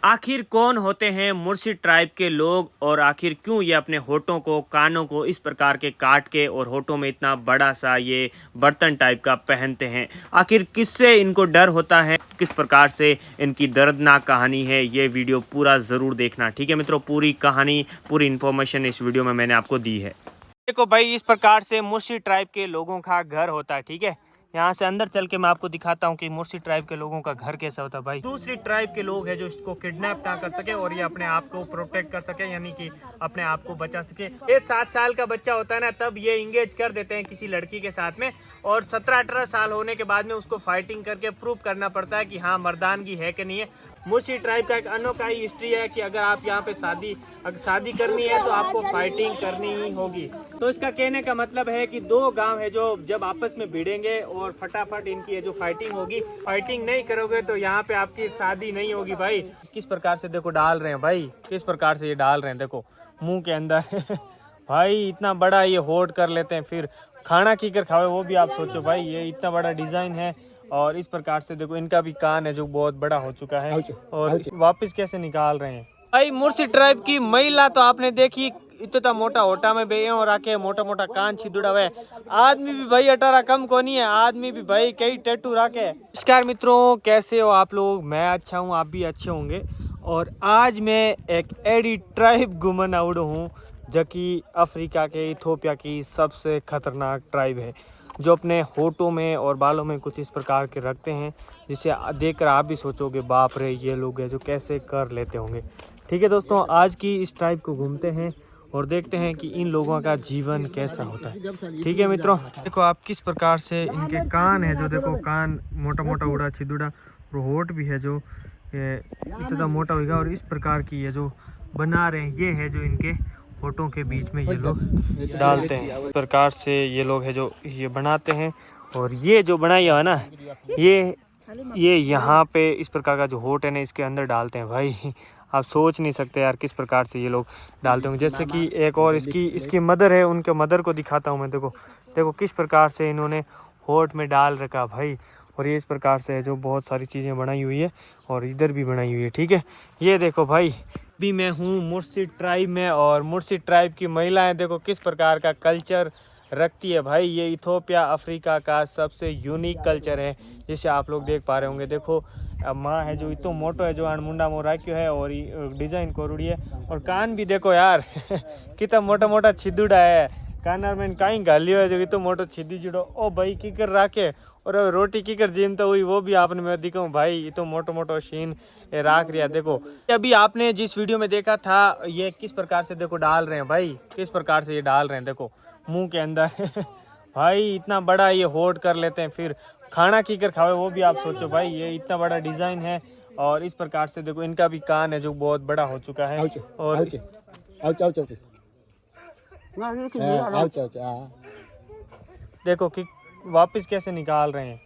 आखिर कौन होते हैं मुर्शी ट्राइब के लोग और आखिर क्यों ये अपने होठों को कानों को इस प्रकार के काट के और होठों में इतना बड़ा सा ये बर्तन टाइप का पहनते हैं। आखिर किससे इनको डर होता है, किस प्रकार से इनकी दर्दनाक कहानी है, ये वीडियो पूरा ज़रूर देखना। ठीक है मित्रों, पूरी कहानी पूरी इन्फॉर्मेशन इस वीडियो में मैंने आपको दी है। देखो भाई, इस प्रकार से मुर्शी ट्राइब के लोगों का घर होता है। ठीक है, यहाँ से अंदर चल के मैं आपको दिखाता हूँ कि मुर्शी ट्राइब के लोगों का घर कैसा होता है। भाई दूसरी ट्राइब के लोग हैं जो इसको किडनैप ना कर सके और ये अपने आप को प्रोटेक्ट कर सके, यानी कि अपने आप को बचा सके। ये 7 साल का बच्चा होता है ना, तब ये इंगेज कर देते हैं किसी लड़की के साथ में, और 17-18 साल होने के बाद में उसको फाइटिंग करके प्रूव करना पड़ता है कि हाँ मर्दानगी है कि नहीं है। मुर्शी ट्राइब का एक अनोखा ही हिस्ट्री है कि अगर आप यहाँ पे शादी करनी है तो आपको फाइटिंग करनी ही होगी। तो इसका कहने का मतलब है कि 2 गांव है जो जब आपस में भिड़ेंगे और फटाफट इनकी जो फाइटिंग होगी, फाइटिंग नहीं करोगे तो यहाँ पे आपकी शादी नहीं होगी। भाई किस प्रकार से देखो डाल रहे हैं, भाई किस प्रकार से ये डाल रहे हैं, देखो मुंह के अंदर भाई इतना बड़ा ये होल्ड कर लेते हैं, फिर खाना की कर खावे वो भी आप सोचो। भाई ये इतना बड़ा डिजाइन है और इस प्रकार से देखो इनका भी कान है जो बहुत बड़ा हो चुका है और वापस कैसे निकाल रहे हैं। भाई मुर्शी ट्राइब की महिला तो आपने देखी, इतना मोटा होटा में बे और आके मोटा मोटा कान छिदुड़ा हुआ है। आदमी भी भाई 18 कम को नहीं है, आदमी भी भाई कई टैटू रखे। नमस्कार मित्रों, कैसे हो आप लोग? मैं अच्छा हूँ, आप भी अच्छे होंगे। और आज मैं एक एडी ट्राइब घूमन आउट हूँ जो कि अफ्रीका के इथोपिया की सबसे खतरनाक ट्राइब है, जो अपने होठों में और बालों में कुछ इस प्रकार के रखते हैं जिसे देखकर आप भी सोचोगे बाप रे ये लोग हैं जो कैसे कर लेते होंगे। ठीक है दोस्तों, आज की इस ट्राइब को घूमते हैं और देखते हैं कि इन लोगों का जीवन कैसा होता है। ठीक है मित्रों, देखो आप किस प्रकार से इनके कान है, जो देखो कान मोटा मोटा उड़ा छिदुड़ा, और होठ भी है जो इतना मोटा होगा और इस प्रकार की ये जो बना रहे हैं, ये है जो इनके होठों के बीच में ये लोग डालते हैं। इस प्रकार से ये लोग है जो ये बनाते हैं और ये जो बनाया है ना, ये यहाँ पे इस प्रकार का जो होठ है ना इसके अंदर डालते हैं। भाई आप सोच नहीं सकते यार किस प्रकार से ये लोग डालते होंगे। जैसे कि एक और इसकी मदर है, उनके मदर को दिखाता हूँ मैं। देखो किस प्रकार से इन्होंने होठ में डाल रखा भाई। और ये इस प्रकार से है जो बहुत सारी चीज़ें बनाई हुई है और इधर भी बनाई हुई है। ठीक है, ये देखो भाई, भी मैं हूँ मुर्शी ट्राइब में और मुर्शी ट्राइब की महिलाएं देखो किस प्रकार का कल्चर रखती है। भाई ये इथोपिया अफ्रीका का सबसे यूनिक कल्चर है, जिसे आप लोग देख पा रहे होंगे। देखो माँ है जो इतो मोटो है, जो मुंडा मोर राख्यो है और डिजाइन कोरुड़ी है, और कान भी देखो यार कितना मोटा मोटा छिदुड़ा है, कानर में कहीं गालियो है जो इतो मोटो छिदी जुड़ो। ओ भाई की कर राखे और रोटी की कर जिम तो हुई वो भी आपने मैं दिखाऊं। भाई ये तो मोटो मोटो शीन राख रिया। देखो अभी आपने जिस वीडियो में देखा था ये किस प्रकार से देखो डाल रहे हैं, भाई किस प्रकार से ये डाल रहे हैं, देखो मुंह के अंदर भाई इतना बड़ा ये होल्ड कर लेते हैं, फिर खाना की कर खावे वो भी आप सोचो। भाई ये इतना बड़ा डिजाइन है और इस प्रकार से देखो इनका भी कान है जो बहुत बड़ा हो चुका है। और देखो कि वापस कैसे निकाल रहे हैं।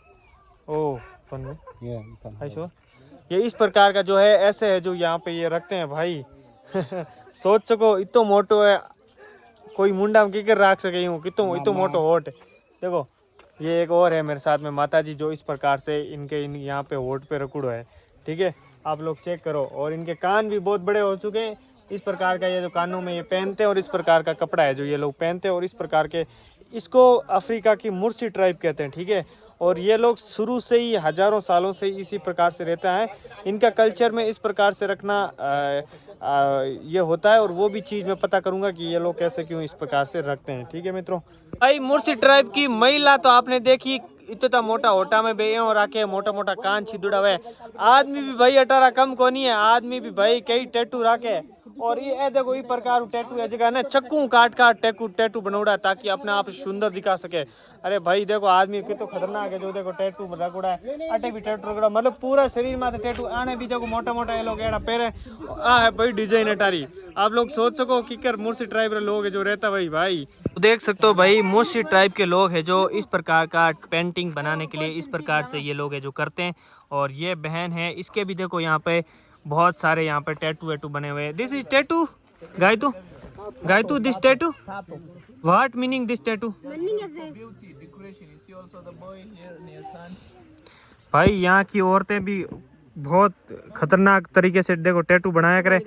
ओ फन में ये इस प्रकार का जो है ऐसे है जो यहाँ पे ये रखते हैं। भाई सोच सको इतो मोटो है, कोई मुंडा में किकर रख सके यूँ, इतो मोटो होठ। देखो ये एक और है मेरे साथ में माता जी, जो इस प्रकार से इनके यहाँ पे होठ पे रखुड़ो है। ठीक है, आप लोग चेक करो। और इनके कान भी बहुत बड़े हो चुके हैं। इस प्रकार का ये जो कानों में ये पहनते हैं और इस प्रकार का कपड़ा है जो ये लोग पहनते हैं और इस प्रकार के, इसको अफ्रीका की मुर्शी ट्राइब कहते हैं। ठीक है, और ये लोग शुरू से ही हजारों सालों से इसी प्रकार से रहता है। इनका कल्चर में इस प्रकार से रखना ये होता है, और वो भी चीज़ मैं पता करूंगा कि ये लोग कैसे क्यों इस प्रकार से रखते हैं। ठीक है मित्रों, भाई मुर्शी ट्राइब की महिला तो आपने देखी, इतना मोटा होटा में बे और आके मोटा मोटा कान छिदुड़ा हुआ है। आदमी भी भाई 18 कम को नहीं है, आदमी भी भाई कई टैटू रखे। और ये देखो इस प्रकार टैटू है जगह ना चक्कू काट टैटू बनौड़ा ताकि अपने आप सुंदर दिखा सके। अरे भाई देखो आदमी कितना खतरनाक है, जो देखो टैटू रखुड़ा है, अटे भी टैटू रखुड़ा, मतलब पूरा शरीर में टैटू आने भी देखो मोटा मोटा ये लोग एड़ा पहरे है भाई डिजाइन अटारी। आप लोग सोच सको किकर मुर्शी ट्राइब के लोग है जो रहता भाई तो देख सकते हो भाई मुर्शी ट्राइब के लोग है जो इस प्रकार का पेंटिंग बनाने के लिए इस प्रकार से ये लोग है जो करते हैं। और ये बहन है, इसके भी देखो यहाँ पे बहुत सारे यहाँ पे टैटू वैटू बने हुए हैं। दिस इज टैटू गायतू this tattoo what meaning this tattoo भाई यहाँ की औरतें भी बहुत खतरनाक तरीके से देखो टैटू बनाया करे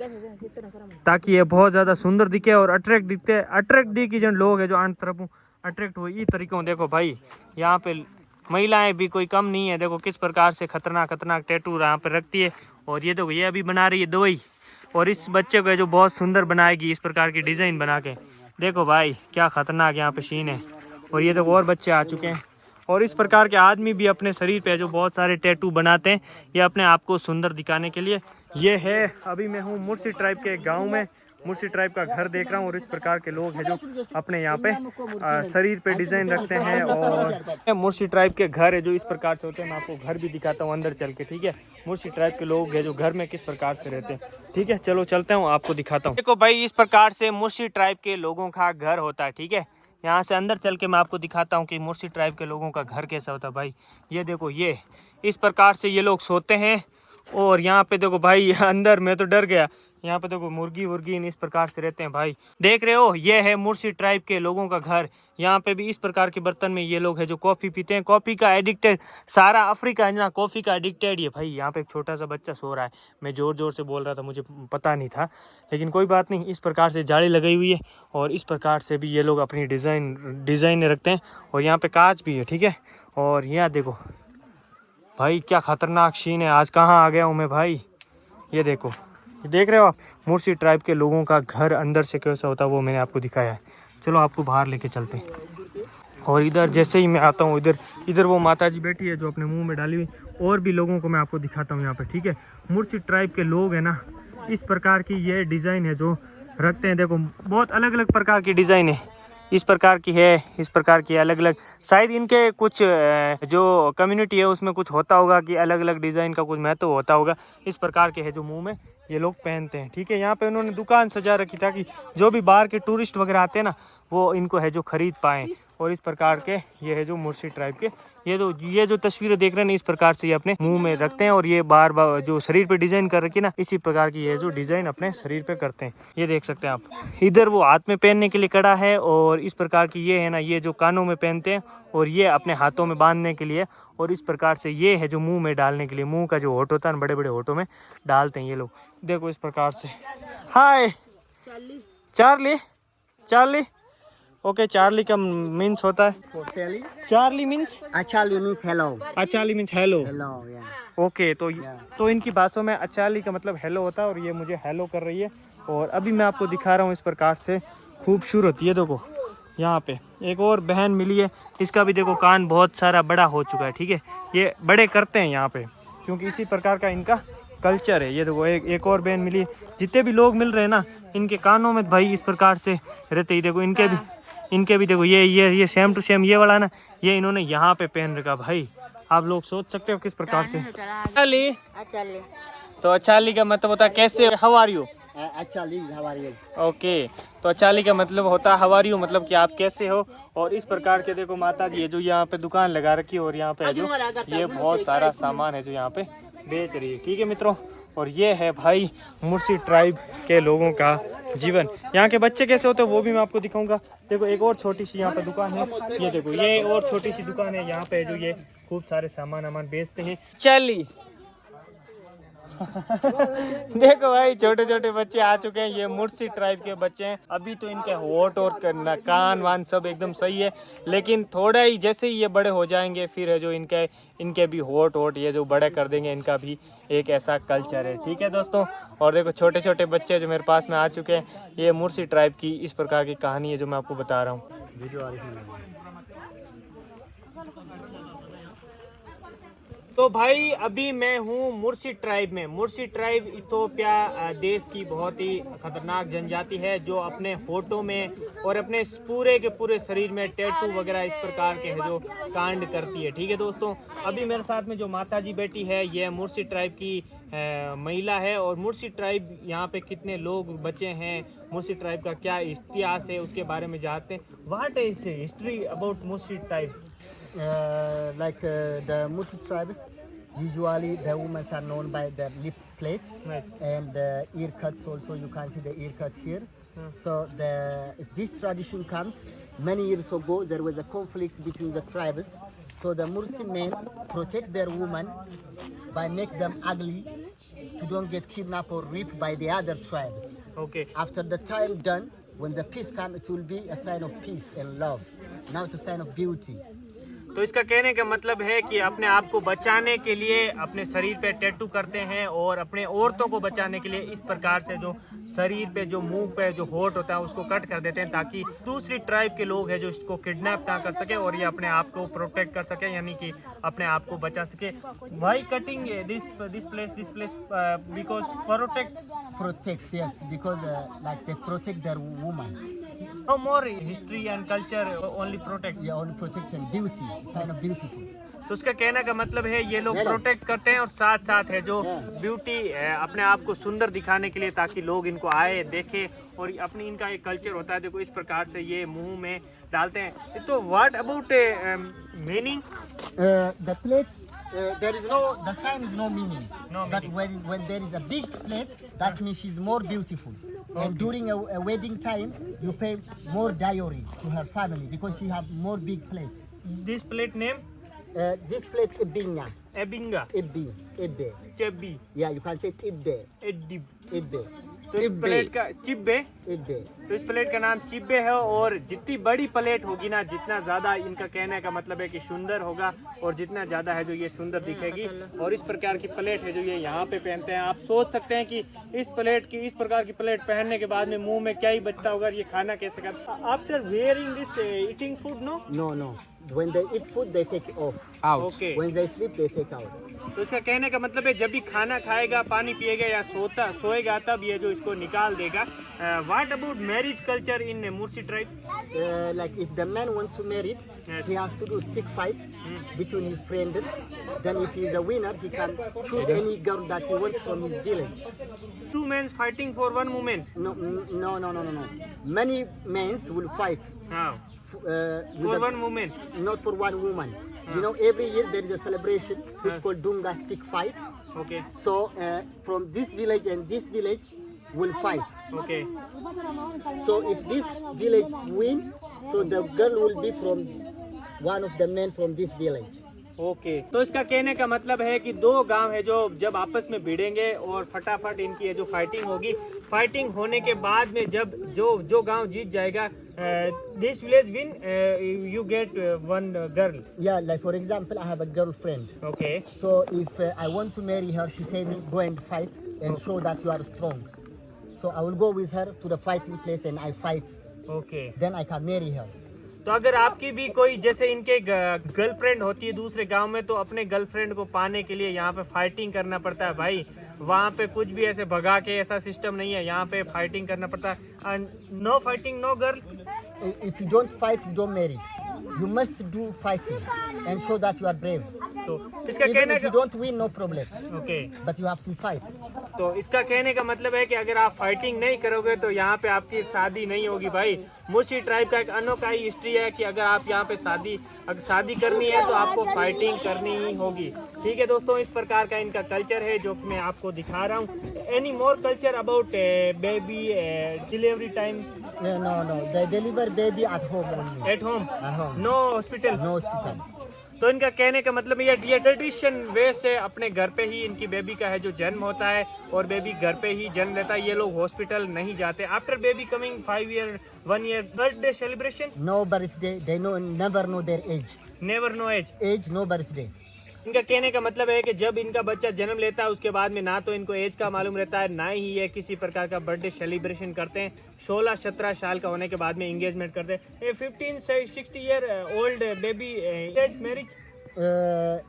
ताकि ये बहुत ज़्यादा सुंदर दिखे और अट्रैक्ट दिखते अट्रैक्ट दी की जन लोग है जो आन तरफ अट्रैक्ट हुए ये तरीकों देखो भाई यहाँ पे महिलाएं भी कोई कम नहीं है। देखो किस प्रकार से खतरनाक खतरनाक टैटू यहाँ पे रखती है। और ये देखो ये अभी बना रही है दवाई और इस बच्चे को जो बहुत सुंदर बनाएगी इस प्रकार की डिज़ाइन बना के। देखो भाई क्या खतरनाक यहाँ पे सीन है। और ये देखो और बच्चे आ चुके हैं और इस प्रकार के आदमी भी अपने शरीर पे जो बहुत सारे टैटू बनाते हैं ये अपने आप को सुंदर दिखाने के लिए। ये है अभी मैं हूँ मुर्सी ट्राइब के गांव में, मुर्सी ट्राइब का घर देख रहा हूँ और इस प्रकार के लोग हैं जो अपने यहाँ पे शरीर पे डिजाइन रखते हैं। और मुर्सी ट्राइब के घर है जो इस प्रकार से होते हैं। मैं आपको घर भी दिखाता हूँ अंदर चल के, ठीक है। मुर्सी ट्राइब के लोग हैं जो घर में किस प्रकार से रहते हैं, ठीक है। चलो चलते हूँ आपको दिखाता हूँ। देखो भाई इस प्रकार से मुर्सी ट्राइब के लोगों का घर होता है, ठीक है। यहाँ से अंदर चल के मैं आपको दिखाता हूँ कि मुर्सी ट्राइब के लोगों का घर कैसा होता है। भाई ये देखो ये इस प्रकार से ये लोग सोते हैं। और यहाँ पे देखो भाई अंदर मैं तो डर गया। यहाँ पे देखो मुर्गी वुर्गी इस प्रकार से रहते हैं। भाई देख रहे हो ये है मुर्सी ट्राइब के लोगों का घर। यहाँ पे भी इस प्रकार के बर्तन में ये लोग है जो कॉफ़ी पीते हैं। कॉफ़ी का एडिक्टेड सारा अफ्रीका है ना, कॉफ़ी का एडिक्टेड है। भाई यहाँ पे एक छोटा सा बच्चा सो रहा है। मैं ज़ोर ज़ोर से बोल रहा था, मुझे पता नहीं था, लेकिन कोई बात नहीं। इस प्रकार से जाली लगाई हुई है और इस प्रकार से भी ये लोग अपनी डिज़ाइन रखते हैं। और यहाँ पे कांच भी है, ठीक है। और यहाँ देखो भाई क्या खतरनाक सीन है। आज कहाँ आ गया हूँ मैं भाई। ये देखो देख रहे हो आप मुर्सी ट्राइब के लोगों का घर अंदर से कैसा होता है वो मैंने आपको दिखाया है। चलो आपको बाहर लेके चलते हैं। और इधर जैसे ही मैं आता हूँ इधर वो माता जी बैठी है जो अपने मुंह में डाली हुई। और भी लोगों को मैं आपको दिखाता हूँ यहाँ पे, ठीक है। मुर्सी ट्राइब के लोग है ना इस प्रकार की ये डिज़ाइन है जो रखते हैं। देखो बहुत अलग अलग प्रकार की डिज़ाइन है, इस प्रकार की है, इस प्रकार की अलग अलग। शायद इनके कुछ जो कम्युनिटी है उसमें कुछ होता होगा कि अलग अलग डिज़ाइन का कुछ महत्व होता होगा। इस प्रकार के है जो मुंह में ये लोग पहनते हैं, ठीक है। यहाँ पे उन्होंने दुकान सजा रखी ताकि जो भी बाहर के टूरिस्ट वगैरह आते हैं ना वो इनको है जो खरीद पाएँ। और इस प्रकार के ये है जो मुर्सी ट्राइब के ये जो तस्वीरें देख रहे हैं इस प्रकार से ये अपने मुंह में रखते हैं। और ये बार बार जो शरीर पे डिजाइन कर रखी है ना इसी प्रकार की ये जो डिजाइन अपने शरीर पे करते हैं। ये देख सकते हैं आप। इधर वो हाथ में पहनने के लिए कड़ा है और इस प्रकार की ये है ना ये जो कानों में पहनते हैं और ये अपने हाथों में बांधने के लिए। और इस प्रकार से ये है जो मुंह में डालने के लिए, मुंह का जो होठ होता है बड़े बड़े होठों में डालते हैं ये लोग। देखो इस प्रकार से। हाय चार्ली ओके। चार्ली का मीन्स होता है चार्ली मीन्स अचाली मीन्स हेलो। ओके तो इनकी भाषा में अचाली का मतलब हेलो होता है और ये मुझे हेलो कर रही है। और अभी मैं आपको दिखा रहा हूँ इस प्रकार से खूबसूरत। ये देखो यहाँ पे एक और बहन मिली है, इसका भी देखो कान बहुत सारा बड़ा हो चुका है, ठीक है। ये बड़े करते हैं यहाँ पे क्योंकि इसी प्रकार का इनका कल्चर है। ये देखो एक और बहन मिली है। जितने भी लोग मिल रहे हैं ना इनके कानों में भाई इस प्रकार से रहते ही। देखो इनके भी देखो ये सेम टू सेम ये वाला ना ये इन्होंने यहाँ पे पहन रखा। भाई आप लोग सोच सकते हो किस प्रकार से। अचाली तो अचाली का मतलब होता है कैसे, हाउ आर यू। ओके तो अचाली का मतलब होता है हाउ आर यू, मतलब कि आप कैसे हो। और इस प्रकार के देखो माता जी है जो यहाँ पे दुकान लगा रखी है और यहाँ पे जो ये बहुत सारा सामान है जो यहाँ पे बेच रही है, ठीक है मित्रों। और ये है भाई मुर्सी ट्राइब के लोगों का जीवन। यहाँ के बच्चे कैसे होते हैं वो भी मैं आपको दिखाऊंगा। देखो एक और छोटी सी यहाँ पे दुकान है। ये देखो ये और छोटी सी दुकान है यहाँ पे जो ये खूब सारे सामान बेचते हैं। चली देखो भाई छोटे छोटे बच्चे आ चुके हैं। ये मुर्सी ट्राइब के बच्चे हैं। अभी तो इनके होठ और कान वान सब एकदम सही है, लेकिन थोड़ा ही जैसे ही ये बड़े हो जाएंगे फिर है जो इनके भी होठ ये जो बड़े कर देंगे। इनका भी एक ऐसा कल्चर है, ठीक है दोस्तों। और देखो छोटे छोटे बच्चे जो मेरे पास में आ चुके हैं। ये मुर्सी ट्राइब की इस प्रकार की कहानी है जो मैं आपको बता रहा हूँ। तो भाई अभी मैं हूँ मुर्सी ट्राइब में। मुर्सी ट्राइब इथोपिया देश की बहुत ही खतरनाक जनजाति है जो अपने होठों में और अपने पूरे के पूरे शरीर में टैटू वगैरह इस प्रकार के है जो कांड करती है, ठीक है दोस्तों। अभी मेरे साथ में जो माता जी बैठी है ये मुर्सी ट्राइब की महिला है। और मुर्सी ट्राइब यहाँ पे कितने लोग बचे हैं, मुर्सी ट्राइब का क्या इतिहास है उसके बारे में जानते हैं। What is history about मुर्सी tribe? The Musi tribes, usually the women are known by their lip plates, Right. and the ear cuts also. You can see the ear cuts here. So this tradition comes many years ago. There was a conflict between the tribes. So the Mursi men protect their women by make them ugly to don't get kidnapped or raped by the other tribes. Okay. After the time done, when the peace comes, it will be a sign of peace and love. Now it's a sign of beauty. तो इसका कहने का मतलब है कि अपने आप को बचाने के लिए अपने शरीर पे टैटू करते हैं और अपने औरतों को बचाने के लिए इस प्रकार से जो शरीर पे जो मुंह पे जो होठ होता है उसको कट कर देते हैं ताकि दूसरी ट्राइब के लोग हैं जो इसको किडनैप ना कर सके और ये अपने आप को प्रोटेक्ट कर सके यानी कि अपने आप को बचा सके। Why cutting this place because Protect, yes, because like they protect their woman. no more history and culture, only protect. Yeah, only protect and beauty, sign of beautiful. तो उसका कहने का मतलब है ये लोग प्रोटेक्ट करते हैं और साथ साथ है जो ब्यूटी अपने आप को सुंदर दिखाने के लिए ताकि लोग इनको आए देखें और अपनी इनका एक कल्चर होता है। देखो इस प्रकार से ये मुंह में डालते हैं। तो what about meaning? The plate, there is no, the sign is no meaning. No but meaning. when there is a big plate, that means she's more beautiful. And during a wedding time, you pay more dowry to her family because she have more big plate. This plate name This plate Ibinya. एबिंगा Ibbe. चेबी Yeah, you can say Ibbe. एडिब। Ibbe. तो इस plate का चिब्बे, Ibbe. तो इस plate का नाम चिब्बे है और जितनी बड़ी प्लेट होगी ना जितना ज़्यादा इनका कहने का मतलब है कि सुंदर होगा और जितना ज़्यादा है जो ये सुंदर दिखेगी। और इस प्रकार की प्लेट है जो ये यहाँ पे पहनते हैं। आप सोच सकते हैं कि इस प्रकार की प्लेट पहनने के बाद में मुंह में क्या ही बचता होगा, ये खाना कैसे करता। After wearing this eating food no No. When they eat food, they take it off. Okay. When they sleep, they take out. तो इसका कहने का मतलब है जब भी खाना खाएगा, पानी पिएगा या सोएगा तब ये जो इसको निकाल देगा। What about marriage culture in मुर्सी tribe? Like if the man wants to marry, Yes. he has to do stick fight between his friends. Then if he is a winner, he can choose any girl that he wants from his village. Two men fighting for one woman. No. Many men will fight. हाँ, With for a- one woman. Not for one woman. You know, every year there is a celebration which called Dunga stick fight. Okay, So from this village and this village will fight. okay. So if this village win, so the girl will be from one of the men from this village. Okay तो इसका कहने का मतलब है कि दो गांव है जो जब आपस में भिड़ेंगे और फटाफट इनकी ये जो फाइटिंग होगी, फाइटिंग होने के बाद में जब जो गांव जीत जाएगा, this village win, you get one girl. Yeah, like for example, I have a girlfriend. Okay So if I want to marry her, she say me go and fight and show that you are strong. So I will go with her to the fighting place and I fight. Okay. Then I can marry her. तो अगर आपकी भी कोई जैसे इनके girlfriend होती है दूसरे गांव में, तो अपने गर्लफ्रेंड को पाने के लिए यहाँ पे फाइटिंग करना पड़ता है भाई। वहाँ पे कुछ भी ऐसे भगा के ऐसा सिस्टम नहीं है, यहाँ पे फाइटिंग करना पड़ता है। No fighting no girl. If you don't fight, you don't marry. You must do fighting and show that you are brave. तो इसका Even कहने if you का don't win, no problem. Okay But you have to fight. तो इसका कहने का मतलब है कि अगर आप फाइटिंग नहीं करोगे तो यहाँ पे आपकी शादी नहीं होगी भाई। मुर्सी ट्राइब का एक अनोखा ही हिस्ट्री है कि अगर आप यहाँ पे अगर शादी करनी है तो आपको फाइटिंग करनी ही होगी। ठीक है दोस्तों, इस प्रकार का इनका कल्चर है जो मैं आपको दिखा रहा हूँ। Any more culture about baby delivery time? No. They deliver baby at home only. At home, At home. No hospital. No hospital. तो इनका कहने का मतलब ये ट्रेडिशन वे से अपने घर पे ही इनकी बेबी का है जो जन्म होता है और बेबी घर पे ही जन्म लेता है। ये लोग हॉस्पिटल नहीं जाते। After baby coming 5 year 1 year birthday celebration? No birthday. They never know their age. Never know age. Age, no birthday. इनका कहने का मतलब है कि जब इनका बच्चा जन्म लेता है उसके बाद में ना तो इनको एज का मालूम रहता है, ना ही ये किसी प्रकार का बर्थडे सेलिब्रेशन करते हैं। 16-17 साल का होने के बाद में एंगेजमेंट करते हैं। 15-60 year old baby age marriage?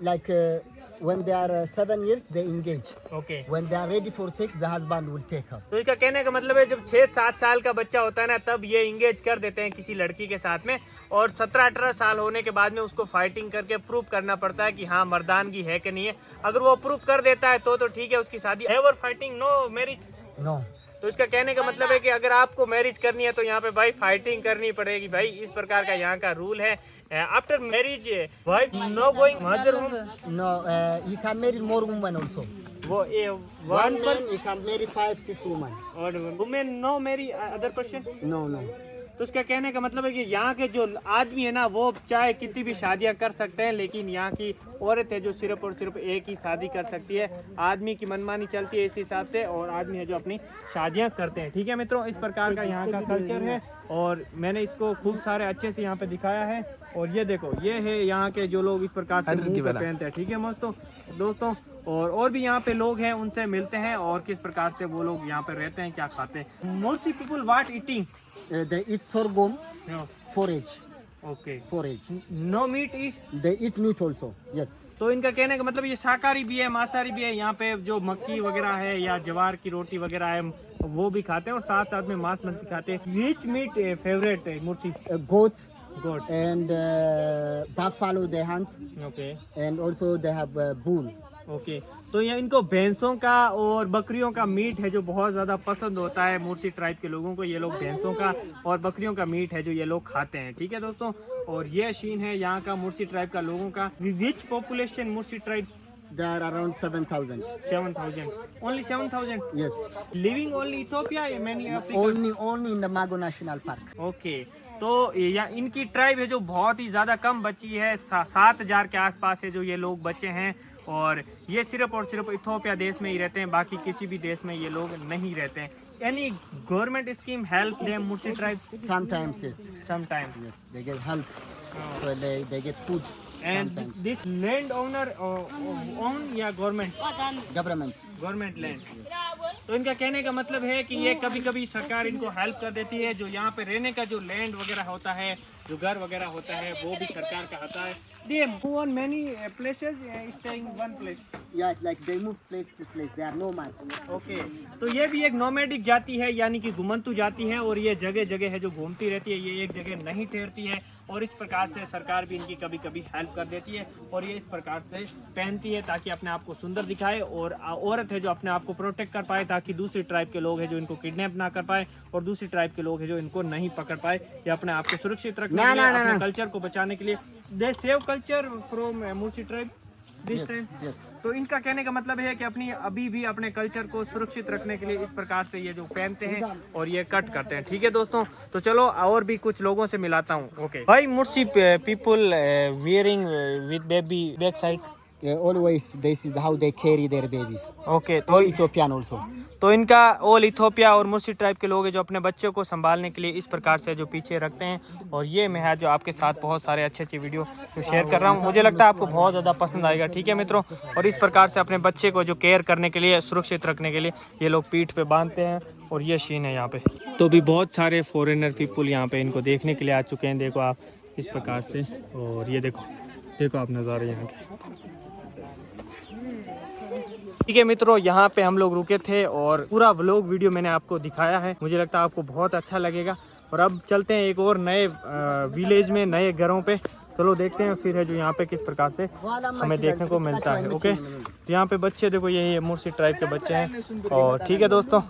Like when they are 7 years, they engage. Okay. When they are ready for sex, the husband will take her. तो इसका कहने का मतलब है जब 6-7 साल का बच्चा होता है ना तब ये इंगेज कर देते हैं किसी लड़की के साथ में, और 17-18 साल होने के बाद में उसको फाइटिंग करके प्रूव करना पड़ता है कि हाँ मर्दानगी है कि नहीं है। अगर वो प्रूव कर देता है तो ठीक है, उसकी शादी। Ever fighting no marriage? No. तो इसका कहने का मतलब है कि अगर आपको मैरिज करनी है तो यहाँ पे भाई फाइटिंग करनी पड़ेगी भाई। इस प्रकार का यहाँ का रूल है। After marriage wife no going mother home? No, you can marry more women also. वो One one man, you can marry 5-6 women. और women no marry other person? No. तो उसका कहने का मतलब है कि यहाँ के जो आदमी है ना वो चाहे कितनी भी शादियाँ कर सकते हैं, लेकिन यहाँ की औरत है जो सिर्फ और सिर्फ एक ही शादी कर सकती है। आदमी की मनमानी चलती है इस हिसाब से, और आदमी है जो अपनी शादियाँ करते हैं। ठीक है मित्रों, इस प्रकार का यहाँ का कल्चर है और मैंने इसको खूब सारे अच्छे से यहाँ पे दिखाया है। और ये देखो, ये है यहाँ के जो लोग इस प्रकार से मुंह पे पहनते हैं। ठीक है दोस्तों, और भी यहाँ पे लोग हैं, उनसे मिलते हैं और किस प्रकार से वो लोग यहाँ पे रहते हैं, क्या खाते हैं। Mostly people what eating? They eat sorghum, forage. Okay, Forage. No meat eat? They eat meat also. Yes. तो इनका कहने का मतलब ये शाकाहारी भी है, मांसाहारी भी है। यहाँ पे जो मक्की वगैरह है या ज्वार की रोटी वगैरह है वो भी खाते हैं और साथ साथ में मांस मछली खाते हैं। विच मीट फेवरेट है मूर्ति? Goat good, and buffalo they hunt, okay and also they have bull. Okay. तो ये इनको भैंसों का और बकरियों का मीट है जो बहुत ज़्यादा पसंद होता है मुर्सी ट्राइब के लोगों को। ये लोग भैंसों का और बकरियों का मीट है जो ये लोग खाते हैं। ठीक है दोस्तों, और ये सीन है यहाँ का मुर्सी ट्राइब का लोगों का। Which population Mursi tribe? They are around 7,000. 7,000, only 7,000 Yes. Living only Ethiopia, many Africa? Only in the Mago National Park. Okay, तो या इनकी ट्राइब है जो बहुत ही ज़्यादा कम बची है, 7,000 के आसपास है जो ये लोग बचे हैं। और ये सिर्फ और सिर्फ इथियोपिया देश में ही रहते हैं, बाकी किसी भी देश में ये लोग नहीं रहते हैं। Any government scheme help them मुर्सी tribe? Sometimes yes. Sometime. Yes. They get help. So they get food. And Sometimes. This land owner own या गवर्नमेंट? Government. Government land. तो इनका कहने का मतलब है कि ये कभी कभी सरकार इनको हेल्प कर देती है। जो यहाँ पे रहने का जो लैंड वगैरह होता है, जो घर वगैरह होता है, वो भी सरकार का होता है। They move on many places, staying one place. Yeah, it's like they move place to place. They are nomads. Okay, तो ये भी एक नोमैडिक जाति है, यानी कि घुमंतु जाति है। और ये जगह जगह है जो घूमती रहती है, ये एक जगह नहीं ठहरती है। और इस प्रकार से सरकार भी इनकी कभी कभी हेल्प कर देती है और ये इस प्रकार से पहनती है ताकि अपने आप को सुंदर दिखाए। और औरत है जो अपने आप को प्रोटेक्ट कर पाए ताकि दूसरी ट्राइब के लोग हैं जो इनको किडनैप ना कर पाए, और दूसरी ट्राइब के लोग हैं जो इनको नहीं पकड़ पाए, या अपने आप को सुरक्षित रखने के लिए, अपने कल्चर को बचाने के लिए। They save culture from Mursi tribe this time. तो इनका कहने का मतलब है कि अपनी अभी भी अपने कल्चर को सुरक्षित रखने के लिए इस प्रकार से ये जो पहनते हैं और ये कट करते हैं। ठीक है दोस्तों, तो चलो और भी कुछ लोगों से मिलाता हूँ। ओके भाई, Mursi people wearing with baby back side? Always this is how they carry their babies. Okay, तो All Ethiopian also. तो इनका ऑल इथियोपिया और मुर्सी ट्राइब के लोग हैं जो अपने बच्चों को संभालने के लिए इस प्रकार से जो पीछे रखते हैं। और ये मैं है जो आपके साथ बहुत सारे अच्छे अच्छे वीडियो जो शेयर कर रहा हूँ, मुझे लगता है आपको बहुत ज़्यादा पसंद आएगा। ठीक है मित्रों, और इस प्रकार से अपने बच्चे को जो केयर करने के लिए, सुरक्षित रखने के लिए ये लोग पीठ पे बांधते हैं। और ये सीन है यहाँ पे। तो भी बहुत सारे फॉरेनर पीपल यहाँ पे इनको देखने के लिए आ चुके हैं। देखो आप इस प्रकार से, और ये देखो आप नज़ारे यहाँ के। ठीक है मित्रों, यहाँ पे हम लोग रुके थे और पूरा व्लॉग वीडियो मैंने आपको दिखाया है। मुझे लगता है आपको बहुत अच्छा लगेगा। और अब चलते हैं एक और नए विलेज में, नए घरों पे। चलो देखते हैं फिर है जो यहाँ पे किस प्रकार से हमें देखने को मिलता है। ओके, यहाँ पे बच्चे देखो, ये मुर्सी ट्राइब के बच्चे हैं। और ठीक है दोस्तों,